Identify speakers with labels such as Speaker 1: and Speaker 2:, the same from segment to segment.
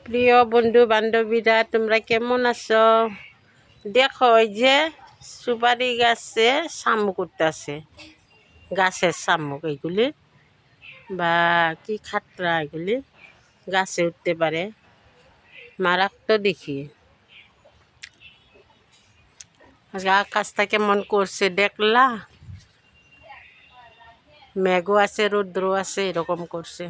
Speaker 1: প্রিয় বন্ধু বান্ধবীরা, তোমরা কেমন আছো? দেখো, ওই যে সুপারি গাছে শামুক উঠতেছে, গাছের শামুক এইগুলি, বা কি খাটরা এগুলি গাছে উঠতে পারে, মারাত্মক দেখি। আকাশটা কেমন করছে দেখলা? মেঘও আছে, রৌদ্র আছে, এরকম করছে।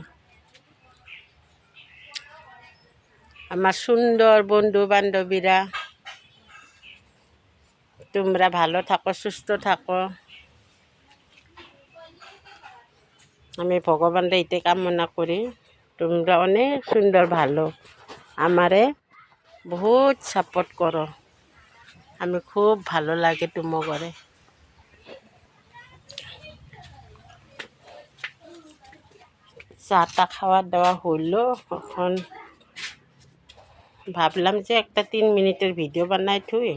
Speaker 1: আমার সুন্দর বন্ধু বান্ধবীরা, তোমরা ভালো থাকো, সুস্থ থাকো। আমি ভগবানরা এতে কামনা করি তোমরা অনেক সুন্দর ভালো আমারে বহুত সাপোর্ট করো। আমি খুব ভালো লাগে তুমো করে। চাটা খাওয়া দাওয়া হইলো, এখন ভাবলাম যে একটা 3 মিনিটের ভিডিও বানাই থুই।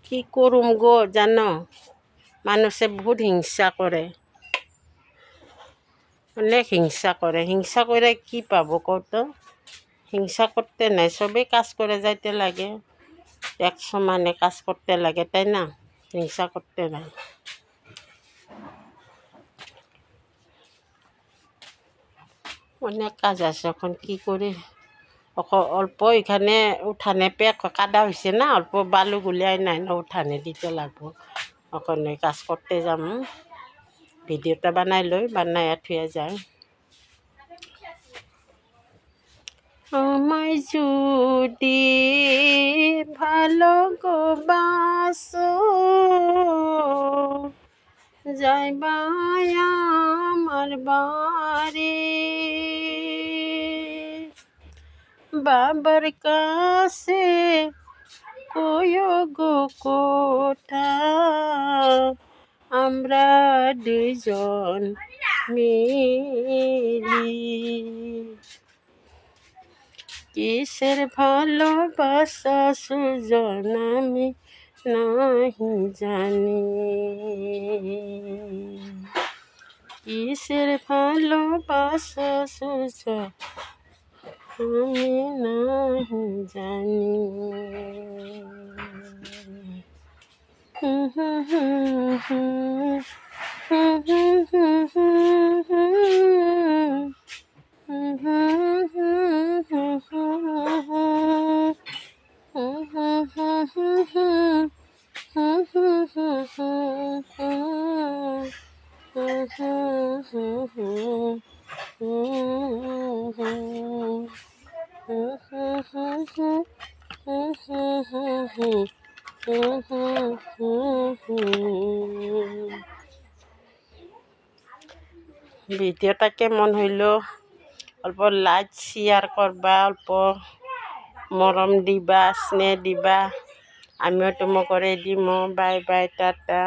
Speaker 1: কি করুম গো জানো, মানুষে বহুত হিংসা করে, অনেক হিংসা করে। হিংসা করে কি পাবো কত? হিংসা করতে নাই, সবেই কাজ করে যাইতে লাগে, এক সমানে কাজ করতে লাগে, তাই না? হিংসা করতে নাই। অনেক কাজ আছে, এখন কি করি। অল্প এখানে উঠানে পেক কাদা হয়েছে না, অল্প বালু গুলিয়াই নাই না, উঠানে দিতে লাগবো। ওখানে কাজ করতে যাম, ভিডিওটা বানাই লই, বানাই থুয়ে যায়। আমায় যদি ভালো গো বাসো, যাইবা আমার বাড়ি, বাবার কাছে কয়ো গো কোথা, আমরা দুজন মিলি। কিসের ভালোবাসা সুজন আমি নাহি জানি, কিসের ভালোবাসা সুজন আমি নাহি জানি। ভিডিওটা কেমন হইল অল্প লাইক শেয়ার করবা, অল্প মরম দিবা, স্নেহ দিবা, আমিও তুমো করে দিমো। Bye bye, tata.